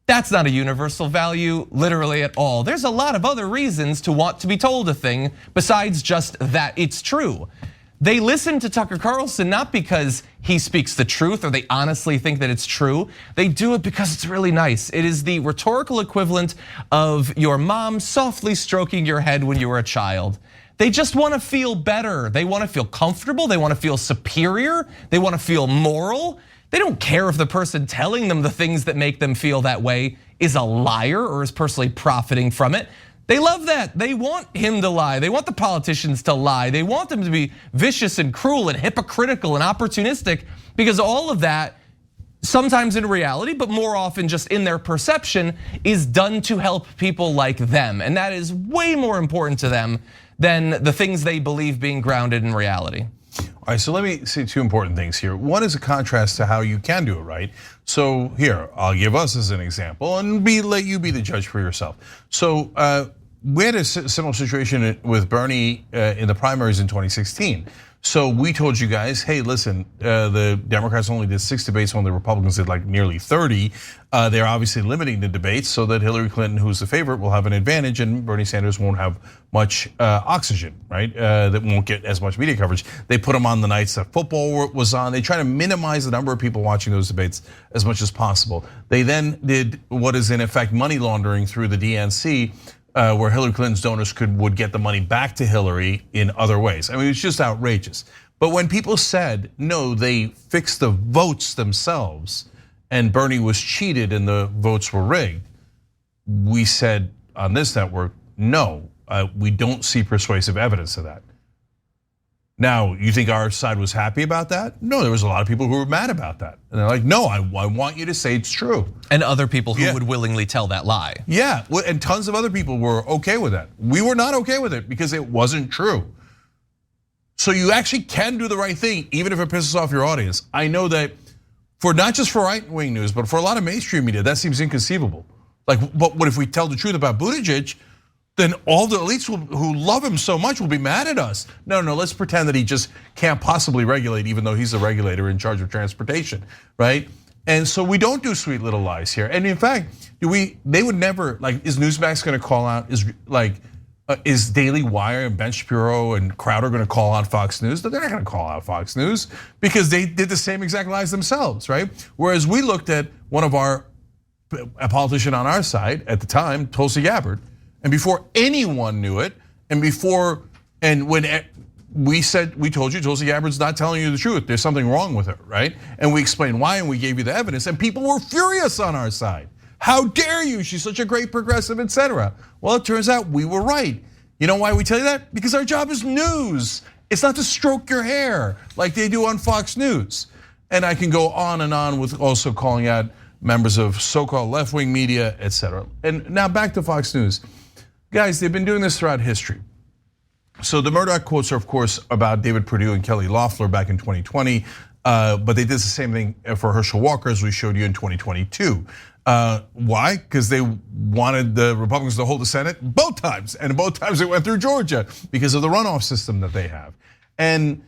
That's not a universal value, literally at all. There's a lot of other reasons to want to be told a thing besides just that it's true. They listen to Tucker Carlson not because he speaks the truth or they honestly think that it's true. They do it because it's really nice. It is the rhetorical equivalent of your mom softly stroking your head when you were a child. They just want to feel better. They want to feel comfortable. They want to feel superior. They want to feel moral. They don't care if the person telling them the things that make them feel that way is a liar or is personally profiting from it. They love that. They want him to lie. They want the politicians to lie. They want them to be vicious and cruel and hypocritical and opportunistic because all of that, sometimes in reality, but more often just in their perception, is done to help people like them. And that is way more important to them than the things they believe being grounded in reality. All right, so let me say two important things here. One is a contrast to how you can do it right. So here, I'll give us as an example and let you be the judge for yourself. So we had a similar situation with Bernie in the primaries in 2016. So we told you guys, hey, listen, the Democrats only did 6 debates when the Republicans did like nearly 30. They're obviously limiting the debates so that Hillary Clinton, who's the favorite, will have an advantage and Bernie Sanders won't have much oxygen, right? That won't get as much media coverage. They put them on the nights that football was on. They try to minimize the number of people watching those debates as much as possible. They then did what is in effect money laundering through the DNC, where Hillary Clinton's donors would get the money back to Hillary in other ways. I mean, it's just outrageous. But when people said, no, they fixed the votes themselves and Bernie was cheated and the votes were rigged, we said on this network, no, we don't see persuasive evidence of that. Now, you think our side was happy about that? No, there was a lot of people who were mad about that. And they're like, no, I want you to say it's true. And other people who would willingly tell that lie. Yeah, and tons of other people were okay with that. We were not okay with it because it wasn't true. So you actually can do the right thing, even if it pisses off your audience. I know that for not just for right-wing news, but for a lot of mainstream media, that seems inconceivable. Like, but what if we tell the truth about Buttigieg? Then all the elites who love him so much will be mad at us. No, let's pretend that he just can't possibly regulate, even though he's the regulator in charge of transportation, right? And so we don't do sweet little lies here. And in fact, they would never, like, is Newsmax gonna call out, is Daily Wire and Ben Shapiro and Crowder gonna call out Fox News? They're not gonna call out Fox News because they did the same exact lies themselves, right? Whereas we looked at a politician on our side at the time, Tulsi Gabbard, and before anyone knew it, when we told you Tulsi Gabbard's not telling you the truth, there's something wrong with her, right? And we explained why and we gave you the evidence and people were furious on our side. How dare you, she's such a great progressive, etc. Well, it turns out we were right. You know why we tell you that? Because our job is news. It's not to stroke your hair like they do on Fox News. And I can go on and on with also calling out members of so-called left-wing media, etc. And now back to Fox News. Guys, they've been doing this throughout history. So the Murdoch quotes are, of course, about David Perdue and Kelly Loeffler back in 2020, but they did the same thing for Herschel Walker, as we showed you in 2022. Why? Because they wanted the Republicans to hold the Senate both times, and both times it went through Georgia because of the runoff system that they have. And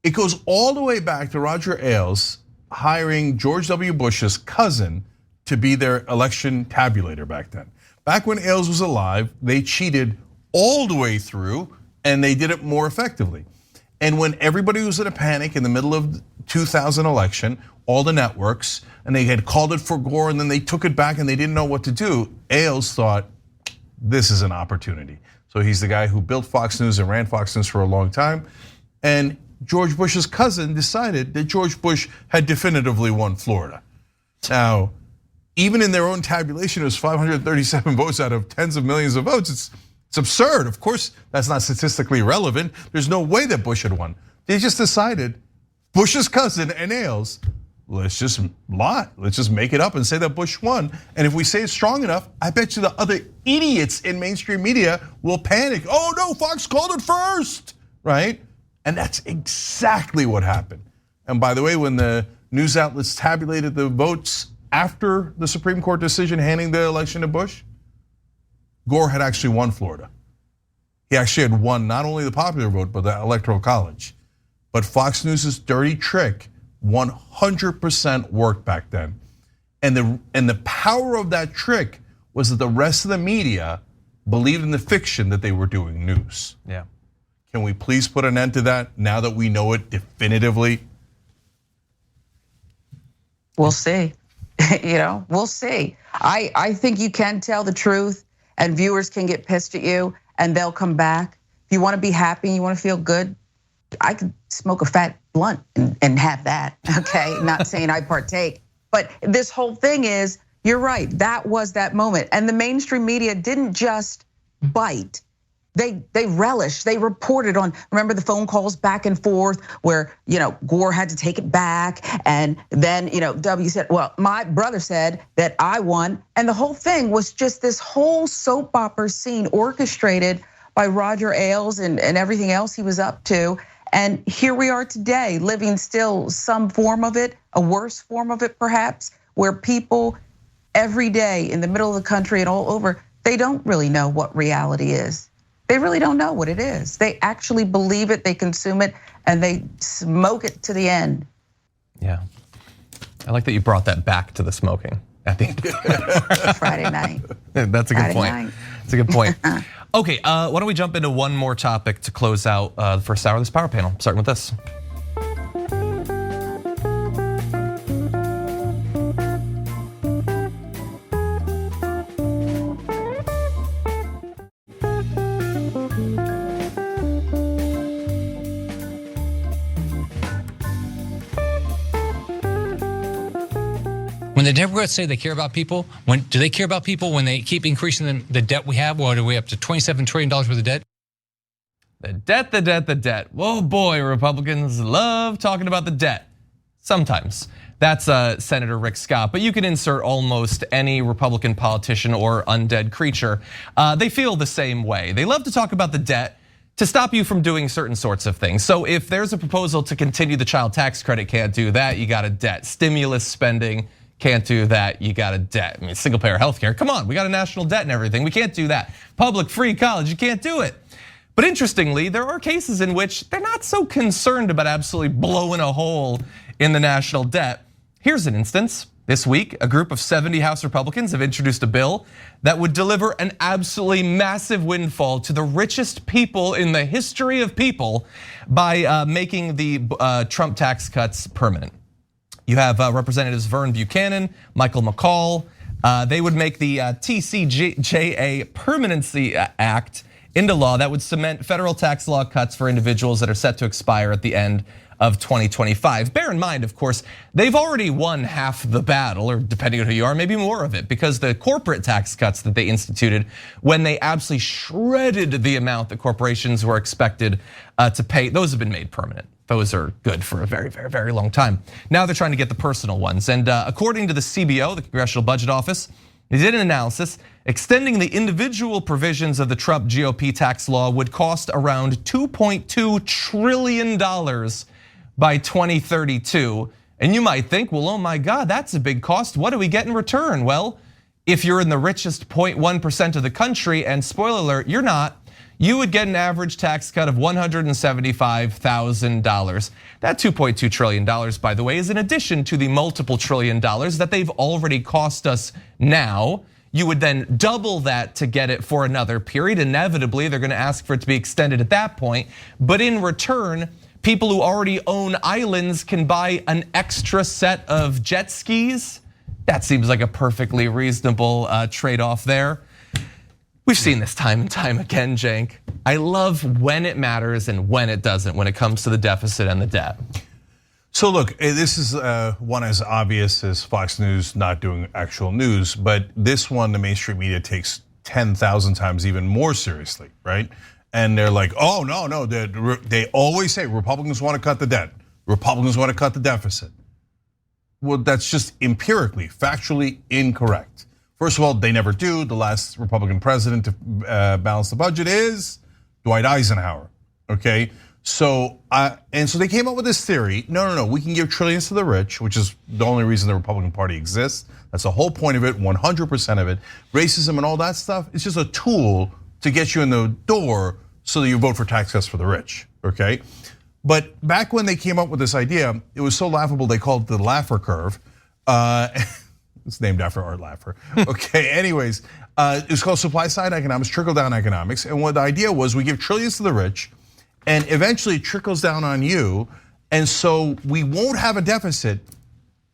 it goes all the way back to Roger Ailes hiring George W. Bush's cousin to be their election tabulator back then. Back when Ailes was alive, they cheated all the way through and they did it more effectively. And when everybody was in a panic in the middle of the 2000 election, all the networks, and they had called it for Gore and then they took it back and they didn't know what to do, Ailes thought, this is an opportunity. So he's the guy who built Fox News and ran Fox News for a long time. And George Bush's cousin decided that George Bush had definitively won Florida. Now, even in their own tabulation, it was 537 votes out of tens of millions of votes. It's absurd. Of course, that's not statistically relevant. There's no way that Bush had won. They just decided, Bush's cousin and Ailes, let's just lie. Let's just make it up and say that Bush won. And if we say it's strong enough, I bet you the other idiots in mainstream media will panic. Oh no, Fox called it first, right? And that's exactly what happened. And by the way, when the news outlets tabulated the votes after the Supreme Court decision handing the election to Bush, Gore had actually won Florida. He actually had won not only the popular vote, but the Electoral College. But Fox News's dirty trick 100% worked back then. And the power of that trick was that the rest of the media believed in the fiction that they were doing news. Yeah. Can we please put an end to that now that we know it definitively? We'll see. We'll see. I think you can tell the truth and viewers can get pissed at you and they'll come back. If you want to be happy and you want to feel good, I could smoke a fat blunt and have that, okay? Not saying I partake, but this whole thing is, you're right, that was that moment. And the mainstream media didn't just bite. They relished, they reported on, remember the phone calls back and forth where, Gore had to take it back. And then, W said, well, my brother said that I won. And the whole thing was just this whole soap opera scene orchestrated by Roger Ailes and everything else he was up to. And here we are today, living still some form of it, a worse form of it perhaps, where people every day in the middle of the country and all over, they don't really know what reality is. They really don't know what it is. They actually believe it, they consume it, and they smoke it to the end. Yeah, I like that you brought that back to the smoking at the end. Friday night. That's a good Friday point. night. That's a good point. Okay, why don't we jump into one more topic to close out the first hour of this power panel, starting with this. When the Democrats say they care about people, do they care about people when they keep increasing the debt we have? What are we up to, $27 trillion worth of debt? The debt, the debt, the debt. Whoa, boy, Republicans love talking about the debt. Sometimes. That's Senator Rick Scott, but you can insert almost any Republican politician or undead creature. They feel the same way. They love to talk about the debt to stop you from doing certain sorts of things. So if there's a proposal to continue the child tax credit, can't do that, you got a debt. Stimulus spending, can't do that, you got a debt. I mean, single payer healthcare, come on, we got a national debt and everything, we can't do that. Public free college, you can't do it. But interestingly, there are cases in which they're not so concerned about absolutely blowing a hole in the national debt. Here's an instance. This week, a group of 70 House Republicans have introduced a bill that would deliver an absolutely massive windfall to the richest people in the history of people by making the Trump tax cuts permanent. You have Representatives Vern Buchanan, Michael McCall. They would make the TCJA Permanency Act into law that would cement federal tax law cuts for individuals that are set to expire at the end of 2025. Bear in mind, of course, they've already won half the battle, or depending on who you are, maybe more of it, because the corporate tax cuts that they instituted when they absolutely shredded the amount that corporations were expected to pay, those have been made permanent. Those are good for a very, very, very long time. Now they're trying to get the personal ones. And according to the CBO, the Congressional Budget Office, they did an analysis. Extending the individual provisions of the Trump GOP tax law would cost around $2.2 trillion by 2032. And you might think, well, oh my God, that's a big cost. What do we get in return? Well, if you're in the richest 0.1% of the country, and spoiler alert, you're not, you would get an average tax cut of $175,000. That $2.2 trillion, by the way, is in addition to the multiple $1 trillion that they've already cost us now. You would then double that to get it for another period. Inevitably, they're gonna ask for it to be extended at that point. But in return, people who already own islands can buy an extra set of jet skis. That seems like a perfectly reasonable trade-off there. We've seen this time and time again, Cenk. I love when it matters and when it doesn't, when it comes to the deficit and the debt. So look, this is one as obvious as Fox News not doing actual news, but this one the mainstream media takes 10,000 times even more seriously, right? And they're like, oh no, they always say Republicans want to cut the debt. Republicans want to cut the deficit. Well, that's just empirically, factually incorrect. First of all, they never do. The last Republican president to balance the budget is Dwight Eisenhower, okay? So they came up with this theory, no, we can give trillions to the rich, which is the only reason the Republican Party exists. That's the whole point of it, 100% of it. Racism and all that stuff, it's just a tool to get you in the door so that you vote for tax cuts for the rich, okay? But back when they came up with this idea, it was so laughable, they called it the Laffer curve. It's named after Art Laffer. Okay, anyways, it's called supply side economics, trickle down economics. And what the idea was, we give trillions to the rich, and eventually it trickles down on you. And so we won't have a deficit,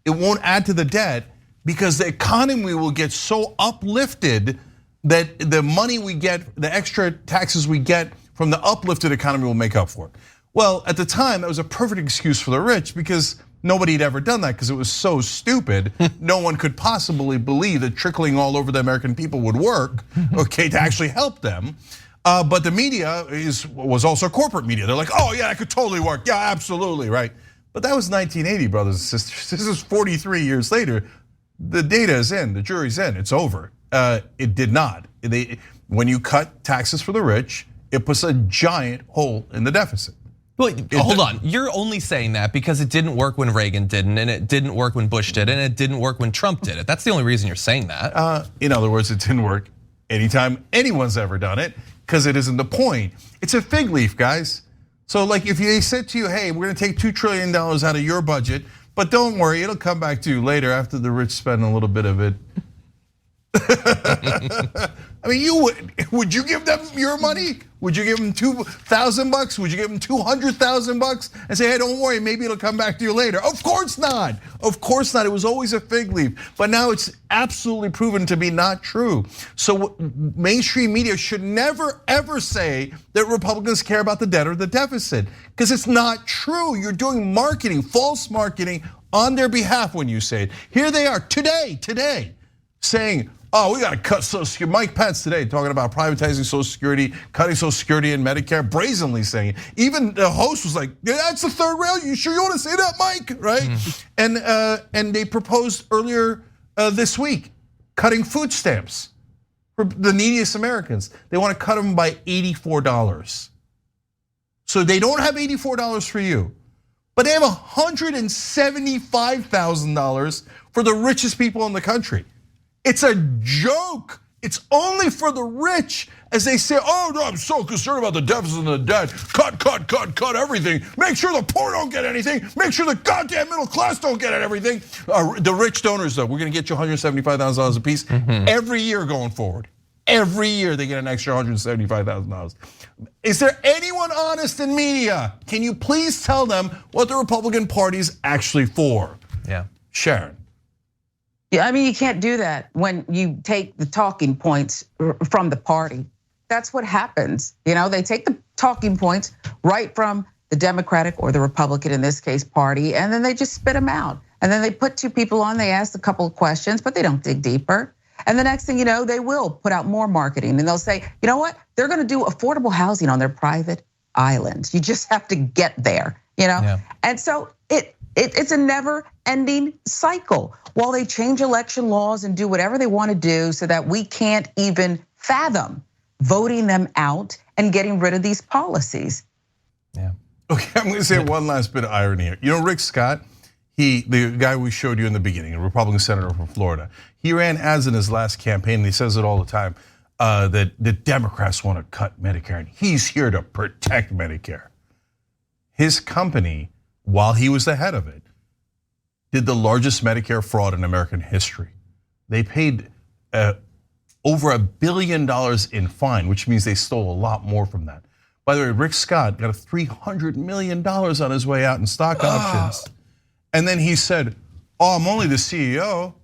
it won't add to the debt, because the economy will get so uplifted that the money we get, the extra taxes we get from the uplifted economy will make up for it. Well, at the time, that was a perfect excuse for the rich, because nobody had ever done that because it was so stupid. No one could possibly believe that trickling all over the American people would work, okay, to actually help them. But the media was also corporate media. They're like, oh yeah, it could totally work. Yeah, absolutely, right. But that was 1980, brothers and sisters. This is 43 years later. The data is in, the jury's in, it's over. It did not. When you cut taxes for the rich, it puts a giant hole in the deficit. Well, hold on. You're only saying that because it didn't work when Reagan didn't, and it didn't work when Bush did, and it didn't work when Trump did it. That's the only reason you're saying that. In other words, it didn't work anytime anyone's ever done it, because it isn't the point. It's a fig leaf, guys. So like if they said to you, hey, we're gonna take $2 trillion out of your budget, but don't worry, it'll come back to you later after the rich spend a little bit of it. I mean, would you give them your money? Would you give them $2,000? Would you give them $200,000 and say, hey, don't worry, maybe it'll come back to you later? Of course not. Of course not. It was always a fig leaf. But now it's absolutely proven to be not true. So mainstream media should never, ever say that Republicans care about the debt or the deficit, because it's not true. You're doing marketing, false marketing on their behalf when you say it. Here they are today, saying, oh, we got to cut Social Security. Mike Pence today talking about privatizing Social Security, cutting Social Security and Medicare, brazenly saying it. Even the host was like, yeah, that's the third rail. You sure you want to say that, Mike? Right? And they proposed earlier this week cutting food stamps for the neediest Americans. They want to cut them by $84. So they don't have $84 for you, but they have $175,000 for the richest people in the country. It's a joke. It's only for the rich, as they say, oh no, I'm so concerned about the deficit and the debt. Cut everything. Make sure the poor don't get anything. Make sure the goddamn middle class don't get everything. The rich donors, though, we're gonna get you $175,000 a piece every year going forward. Every year they get an extra $175,000. Is there anyone honest in media? Can you please tell them what the Republican Party is actually for? Yeah, Sharon. Yeah, I mean, you can't do that when you take the talking points from the party. That's what happens. They take the talking points right from the Democratic or the Republican, in this case, party, and then they just spit them out. And then they put two people on, they ask a couple of questions, but they don't dig deeper. And the next thing you know, they will put out more marketing and they'll say, you know what? They're gonna do affordable housing on their private islands. You just have to get there, Yeah. And so it's a never-ending cycle while they change election laws and do whatever they want to do so that we can't even fathom voting them out and getting rid of these policies. Yeah. Okay, I'm gonna say one last bit of irony here. Rick Scott, the guy we showed you in the beginning, a Republican senator from Florida, he ran ads in his last campaign, and he says it all the time, that the Democrats want to cut Medicare, and he's here to protect Medicare. His company, while he was the head of it, did the largest Medicare fraud in American history. They paid over $1 billion in fine, which means they stole a lot more from that. By the way, Rick Scott got a $300 million on his way out in stock options. And then he said, oh, I'm only the CEO.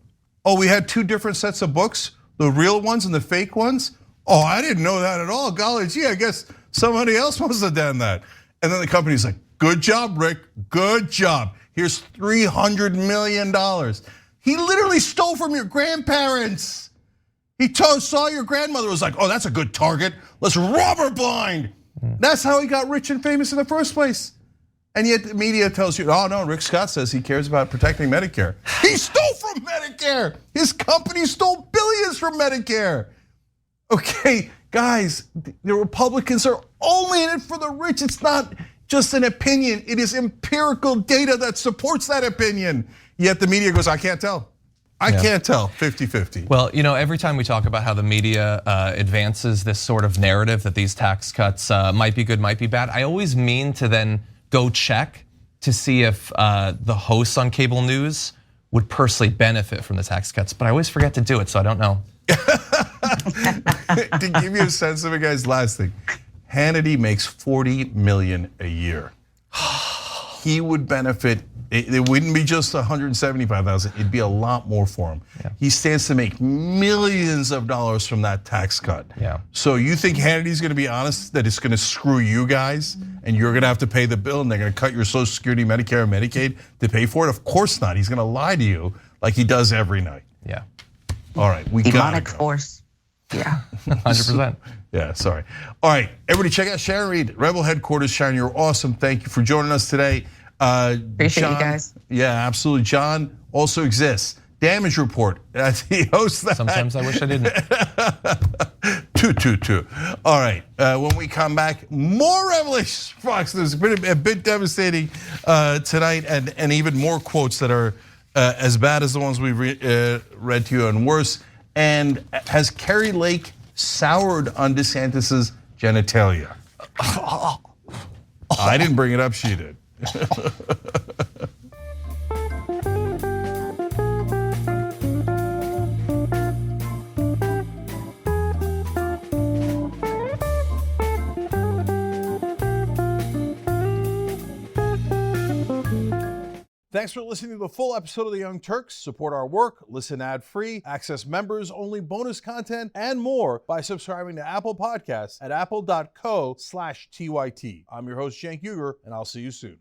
Oh, we had two different sets of books, the real ones and the fake ones? Oh, I didn't know that at all. Golly gee, I guess somebody else must have done that. And then the company's like, good job, Rick, good job. Here's $300 million. He literally stole from your grandparents. He saw your grandmother, was like, oh, that's a good target. Let's rob her blind. That's how he got rich and famous in the first place. And yet the media tells you, oh no, Rick Scott says he cares about protecting Medicare. He stole from Medicare. His company stole billions from Medicare. Okay, guys, the Republicans are only in it for the rich. It's not just an opinion. It is empirical data that supports that opinion. Yet the media goes, I can't tell. I can't tell, 50-50. Well, every time we talk about how the media advances this sort of narrative that these tax cuts might be good, might be bad, I always mean to then go check to see if the hosts on cable news would personally benefit from the tax cuts, but I always forget to do it, so I don't know. To give you a sense of it, guys, last thing. Hannity makes $40 million a year. He would benefit. It wouldn't be just 175,000. It'd be a lot more for him. Yeah. He stands to make millions of dollars from that tax cut. Yeah. So you think Hannity's going to be honest that it's going to screw you guys, and you're going to have to pay the bill, and they're going to cut your Social Security, Medicare, and Medicaid to pay for it? Of course not. He's going to lie to you like he does every night. Yeah. All right, we got demonic force. Yeah. 100%. Yeah, sorry. All right, everybody check out Sharon Reed, Rebel Headquarters. Sharon, you're awesome. Thank you for joining us today. Appreciate John, you guys. Yeah, absolutely. John also exists. Damage Report. He hosts that. Sometimes I wish I didn't. Two. All right, when we come back, more revelations from Fox News. It's been a bit devastating tonight, and even more quotes that are as bad as the ones we've read to you and worse. And has Carrie Lake soured on DeSantis's genitalia? I didn't bring it up, she did. Thanks for listening to the full episode of The Young Turks. Support our work, listen ad-free, access members-only bonus content, and more by subscribing to Apple Podcasts at apple.co/TYT. I'm your host, Cenk Uygur, and I'll see you soon.